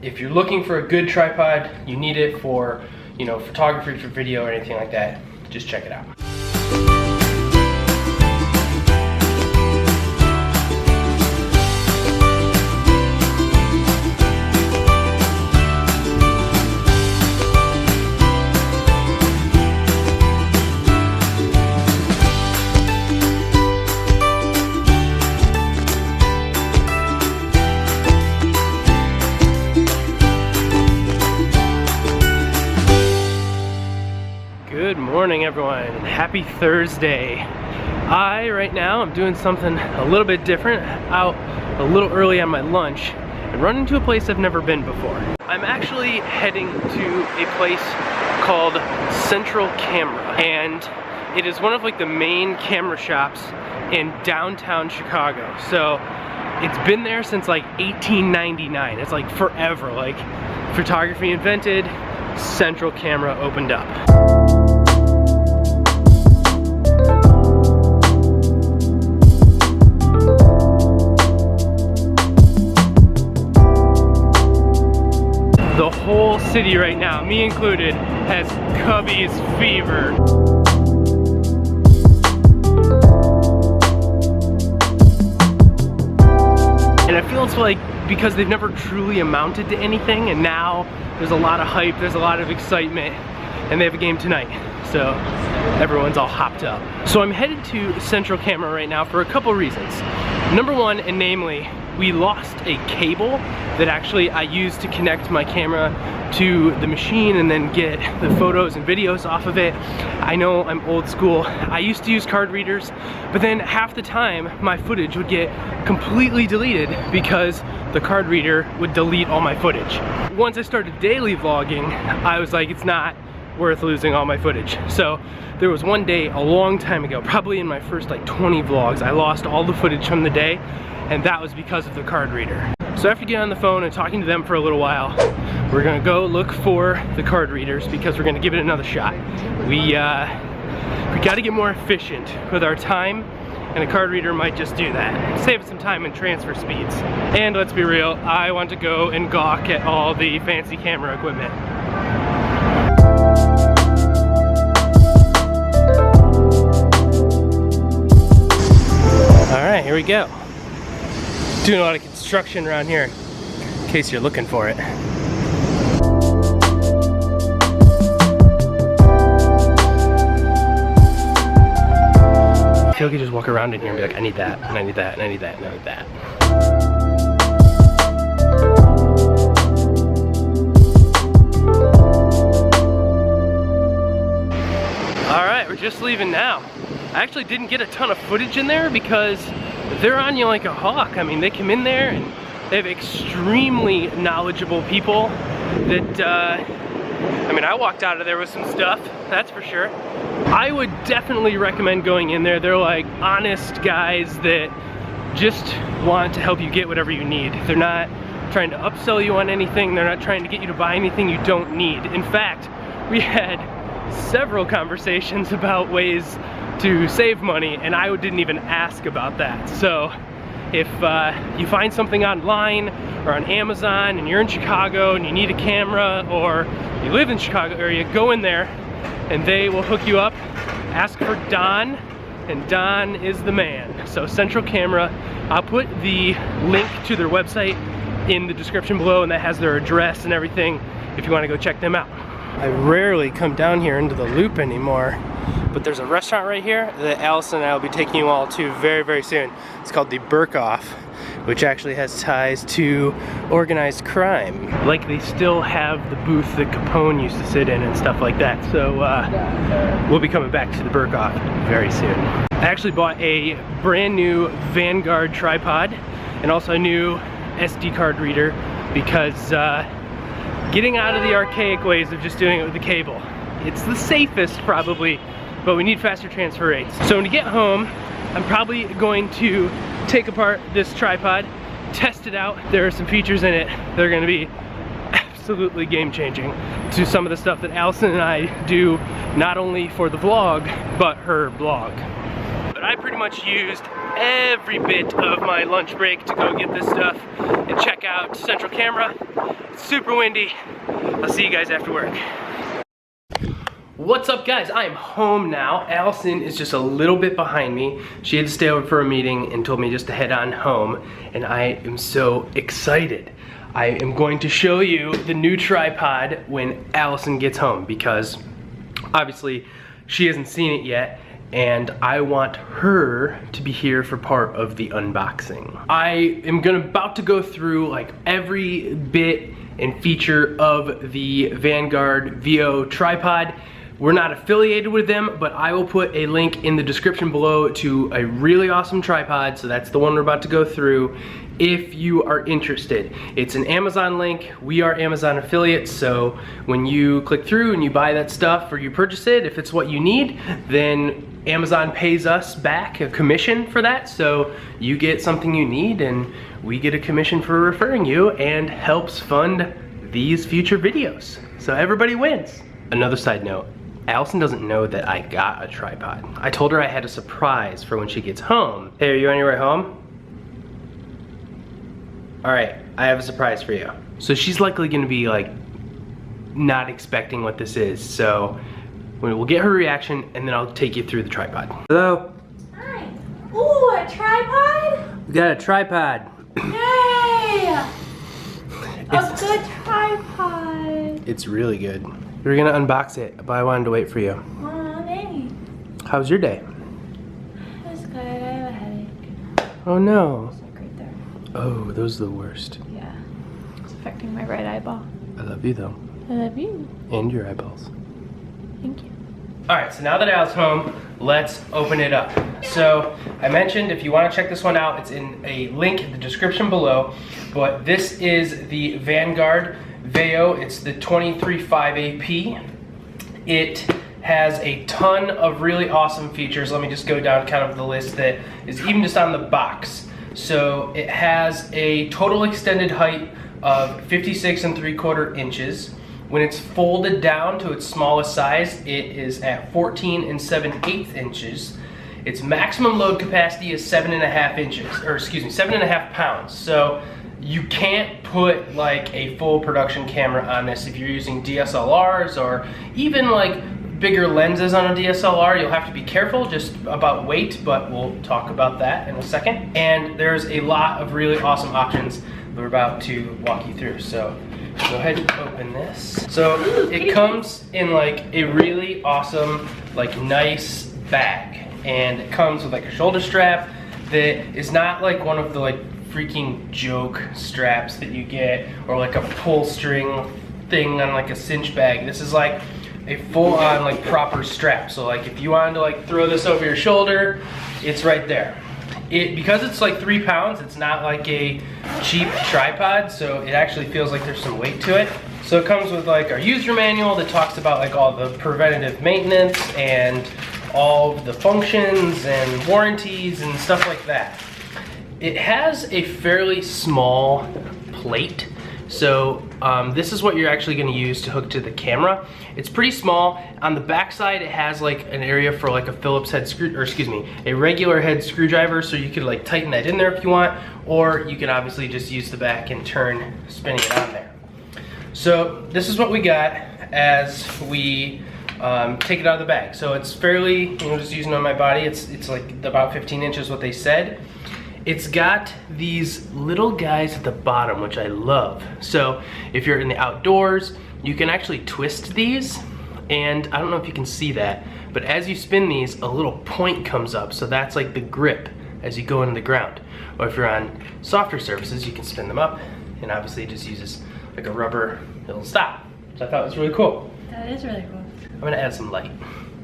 if you're looking for a good tripod, you need it for, you know, photography, for video or anything like that, just check it out. Good morning, everyone, and happy Thursday. Right now I'm doing something a little bit different, out a little early on my lunch and running to a place I've never been before. I'm actually heading to a place called Central Camera, and it is one of like the main camera shops in downtown Chicago. So it's been there since like 1899. It's like forever. Like photography invented, Central Camera opened up. The whole city right now, me included, has Cubby's fever. And I feel it's like because they've never truly amounted to anything, and now there's a lot of hype, there's a lot of excitement, and they have a game tonight. So everyone's all hopped up. So I'm headed to Central Camera right now for a couple reasons. Number one, and namely, we lost a cable that actually I used to connect my camera to the machine and then get the photos and videos off of it. I know I'm old school. I used to use card readers, but then half the time my footage would get completely deleted because the card reader would delete all my footage. Once I started daily vlogging, I was like, it's not worth losing all my footage. So there was one day a long time ago, probably in my first like 20 vlogs, I lost all the footage from the day, and that was because of the card reader. So after getting on the phone and talking to them for a little while, we're gonna go look for the card readers because we're gonna give it another shot. We gotta get more efficient with our time, and a card reader might just do that. Save us some time and transfer speeds. And let's be real, I want to go and gawk at all the fancy camera equipment. All right, here we go. Doing a lot of construction around here, in case you're looking for it. I feel like you just walk around in here and be like, I need that, and I need that, and I need that, and I need that. All right, we're just leaving now. I actually didn't get a ton of footage in there because they're on you like a hawk. I mean, they come in there and they have extremely knowledgeable people that, I mean, I walked out of there with some stuff, that's for sure. I would definitely recommend going in there. They're like honest guys that just want to help you get whatever you need. They're not trying to upsell you on anything. They're not trying to get you to buy anything you don't need. In fact, we had several conversations about ways to save money, and I didn't even ask about that. So if you find something online or on Amazon and you're in Chicago and you need a camera, or you live in Chicago area, go in there and they will hook you up. Ask for Don, and Don is the man. So Central Camera, I'll put the link to their website in the description below, and that has their address and everything if you want to go check them out. I rarely come down here into the loop anymore, but there's a restaurant right here that Allison and I will be taking you all to very, very soon. It's called the Burkoff, which actually has ties to organized crime. Like they still have the booth that Capone used to sit in and stuff like that. So we'll be coming back to the Burkoff very soon. I actually bought a brand new Vanguard tripod and also a new SD card reader because getting out of the archaic ways of just doing it with the cable. It's the safest probably, but we need faster transfer rates. So when you get home, I'm probably going to take apart this tripod, test it out. There are some features in it that are gonna be absolutely game-changing to some of the stuff that Allison and I do, not only for the vlog, but her blog. But I pretty much used every bit of my lunch break to go get this stuff and check out Central Camera. It's super windy. I'll see you guys after work. What's up, guys? I am home now. Allison is just a little bit behind me. She had to stay over for a meeting and told me just to head on home, and I am so excited. I am going to show you the new tripod when Allison gets home, because obviously she hasn't seen it yet, and I want her to be here for part of the unboxing. I am about to go through like every bit and feature of the Vanguard VO tripod. We're not affiliated with them, but I will put a link in the description below to a really awesome tripod, so that's the one we're about to go through, if you are interested. It's an Amazon link. We are Amazon affiliates, so when you click through and you buy that stuff or you purchase it, if it's what you need, then Amazon pays us back a commission for that, so you get something you need and we get a commission for referring you, and helps fund these future videos. So everybody wins. Another side note, Allison doesn't know that I got a tripod. I told her I had a surprise for when she gets home. Hey, are you on your way home? All right, I have a surprise for you. So she's likely gonna be like, not expecting what this is. So we'll get her reaction and then I'll take you through the tripod. Hello? Hi. Ooh, a tripod? We got a tripod. Yay! A good tripod. It's really good. We were gonna unbox it, but I wanted to wait for you. Oh, thanks. How's your day? It was good. I have a headache. Oh no. It's like right there. Oh, those are the worst. Yeah. It's affecting my right eyeball. I love you though. I love you. And your eyeballs. Thank you. All right, so now that Al's home, let's open it up. So I mentioned if you want to check this one out, it's in a link in the description below, but this is the Vanguard VO. It's the 23.5 AP. It has a ton of really awesome features. Let me just go down kind of the list that is even just on the box. So it has a total extended height of 56 3/4 inches. When it's folded down to its smallest size, it is at 14 7/8 inches. Its maximum load capacity is 7.5 inches, or excuse me, 7.5 pounds. So you can't put like a full production camera on this if you're using DSLRs or even like bigger lenses on a DSLR. You'll have to be careful just about weight, but we'll talk about that in a second. And there's a lot of really awesome options that we're about to walk you through. So go ahead and open this. So it comes in like a really awesome, like nice bag. And it comes with like a shoulder strap that is not like one of the like freaking joke straps that you get, or like a pull string thing on like a cinch bag. This is like a full-on like proper strap. So like if you wanted to like throw this over your shoulder, it's right there. Because it's like 3 pounds, it's not like a cheap tripod, so it actually feels like there's some weight to it. So it comes with like our user manual that talks about like all the preventative maintenance and all of the functions and warranties and stuff like that. It has a fairly small plate, so this is what you're actually going to use to hook to the camera. It's pretty small. On the back side, it has like an area for like a Phillips head screw, or excuse me, a regular head screwdriver, so you could like tighten that in there if you want, or you can obviously just use the back and turn, spinning it on there. So this is what we got as we take it out of the bag. So it's fairly, I'm just using it on my body, it's like about 15 inches what they said. It's got these little guys at the bottom, which I love. So if you're in the outdoors, you can actually twist these, and I don't know if you can see that, but as you spin these, a little point comes up. So that's like the grip as you go into the ground. Or if you're on softer surfaces, you can spin them up, and obviously it just uses like a rubber, it'll stop. So I thought it was really cool. That is really cool. I'm gonna add some light.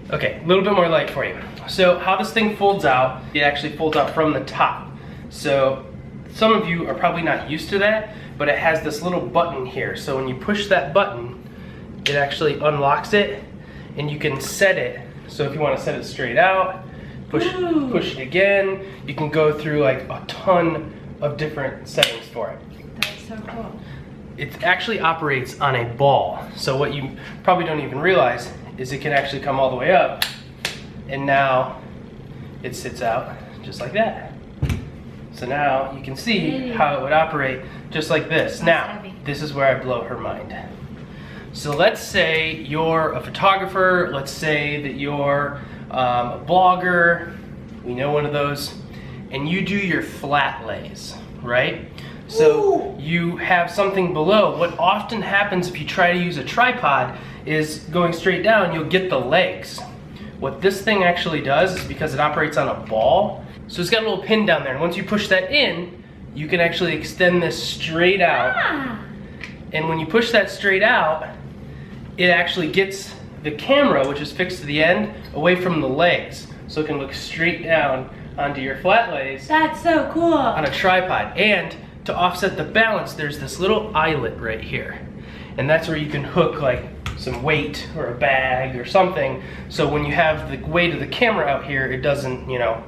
Okay, a little bit more light for you. So how this thing folds out, it actually folds out from the top. So some of you are probably not used to that, but it has this little button here. So when you push that button, it actually unlocks it, and you can set it. So if you want to set it straight out, push it again, you can go through like a ton of different settings for it. That's so cool. It actually operates on a ball. So what you probably don't even realize is it can actually come all the way up, and now it sits out just like that. So now you can see how it would operate just like this. That's now, heavy. this is where I blow her mind. So let's say you're a photographer, let's say that you're a blogger, we know one of those, and you do your flat lays, right? So you have something below. What often happens if you try to use a tripod is going straight down, you'll get the legs. What this thing actually does is because it operates on a ball, so it's got a little pin down there, and once you push that in, you can actually extend this straight out. And when you push that straight out, it actually gets the camera, which is fixed to the end, away from the legs. So it can look straight down onto your flat lays. That's so cool. On a tripod. And to offset the balance, there's this little eyelet right here. And that's where you can hook like some weight or a bag or something. So when you have the weight of the camera out here, it doesn't, you know,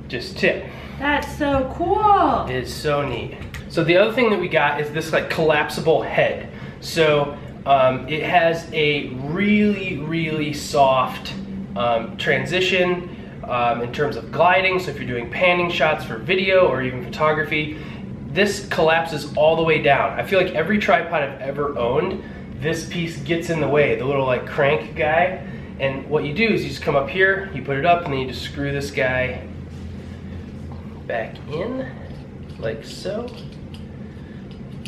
just tip. That's so cool. It is so neat. So the other thing that we got is this like collapsible head. So it has a really, really soft transition in terms of gliding. So if you're doing panning shots for video or even photography, this collapses all the way down. I feel like every tripod I've ever owned, this piece gets in the way, the little like crank guy. And what you do is you just come up here, you put it up, and then you just screw this guy back in, like so.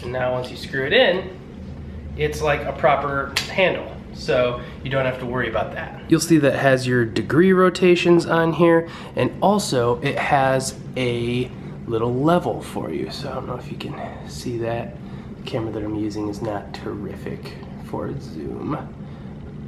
And now once you screw it in, it's like a proper handle. So you don't have to worry about that. You'll see that it has your degree rotations on here, and also it has a little level for you. So I don't know if you can see that. The camera that I'm using is not terrific for zoom.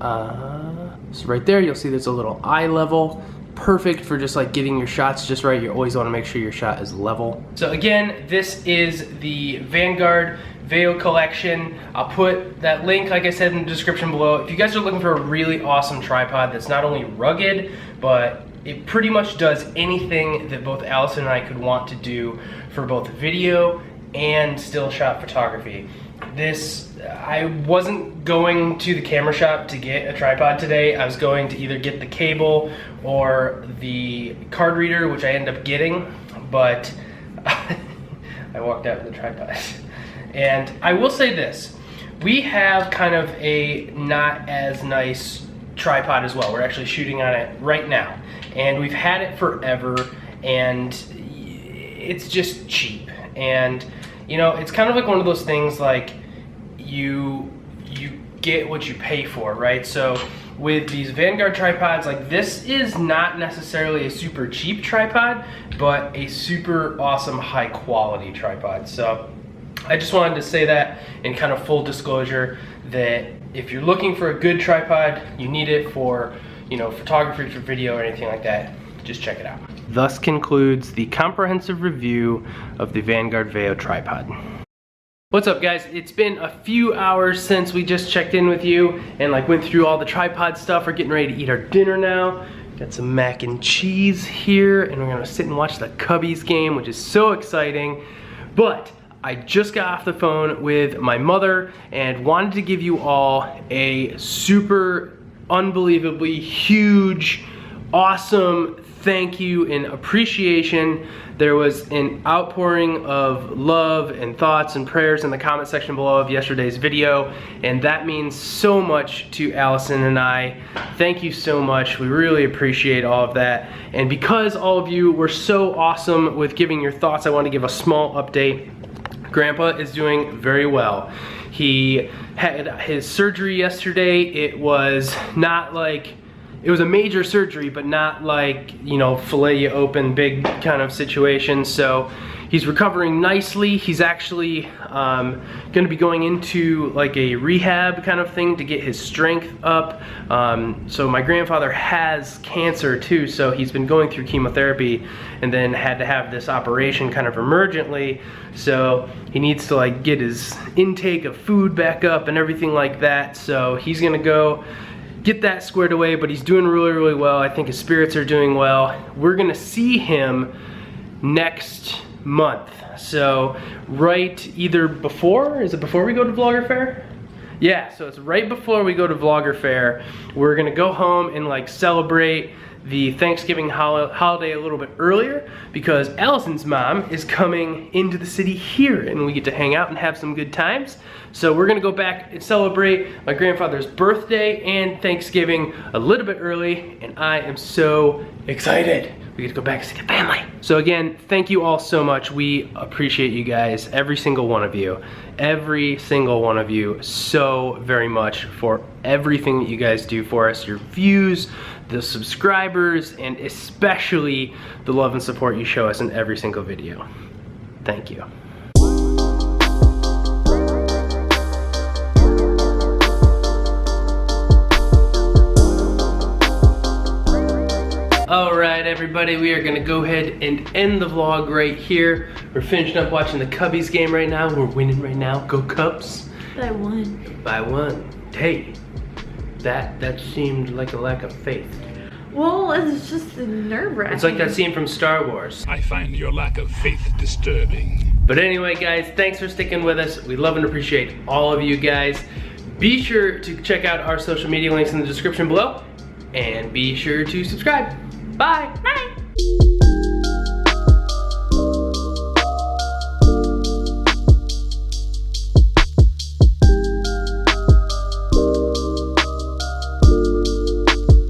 So right there, you'll see there's a little eye level. Perfect for just like getting your shots just right. You always want to make sure your shot is level. So again, this is the Vanguard Veo collection. I'll put that link, like I said, in the description below. If you guys are looking for a really awesome tripod that's not only rugged, but it pretty much does anything that both Allison and I could want to do for both video and still shot photography. I wasn't going to the camera shop to get a tripod today. I was going to either get the cable or the card reader, which I ended up getting, but I walked out with the tripod. And I will say this, we have kind of a not as nice tripod as well. We're actually shooting on it right now. And we've had it forever, and it's just cheap. And you know, it's kind of like one of those things like you get what you pay for, right? So with these Vanguard tripods, like this is not necessarily a super cheap tripod, but a super awesome high quality tripod. So I just wanted to say that in kind of full disclosure that if you're looking for a good tripod, you need it for, you know, photography, for video or anything like that, just check it out. Thus concludes the comprehensive review of the Vanguard Veo tripod. What's up guys? It's been a few hours since we just checked in with you and like went through all the tripod stuff. We're getting ready to eat our dinner now. Got some mac and cheese here, and we're gonna sit and watch the Cubbies game, which is so exciting. But I just got off the phone with my mother and wanted to give you all a super unbelievably huge, awesome thank you and appreciation. There was an outpouring of love and thoughts and prayers in the comment section below of yesterday's video, and that means so much to Allison and I. Thank you so much. We really appreciate all of that. And because all of you were so awesome with giving your thoughts, I want to give a small update. Grandpa is doing very well. He had his surgery yesterday. It was not like, it was a major surgery, but not like, you know, fillet you open big kind of situation. So he's recovering nicely. He's actually gonna be going into like a rehab kind of thing to get his strength up. So my grandfather has cancer too, so he's been going through chemotherapy and then had to have this operation kind of emergently. So he needs to like get his intake of food back up and everything like that. So he's gonna go get that squared away, but he's doing really, really well. I think his spirits are doing well. We're gonna see him next month. So right either before, is it before we go to Vlogger Fair? Yeah, so it's right before we go to Vlogger Fair. We're gonna go home and like celebrate the Thanksgiving holiday a little bit earlier because Allison's mom is coming into the city here and we get to hang out and have some good times. So we're gonna go back and celebrate my grandfather's birthday and Thanksgiving a little bit early, and I am so excited. We get to go back and see the family. So again, thank you all so much. We appreciate you guys, every single one of you so very much for everything that you guys do for us, your views, the subscribers, and especially the love and support you show us in every single video. Thank you. Alright everybody, we are gonna go ahead and end the vlog right here. We're finishing up watching the Cubbies game right now. We're winning right now. Go Cubs. By one. By one. Hey, that seemed like a lack of faith. Well, it's just nerve-wracking. It's like that scene from Star Wars. I find your lack of faith disturbing. But anyway guys, thanks for sticking with us. We love and appreciate all of you guys. Be sure to check out our social media links in the description below. And be sure to subscribe. Bye. Bye.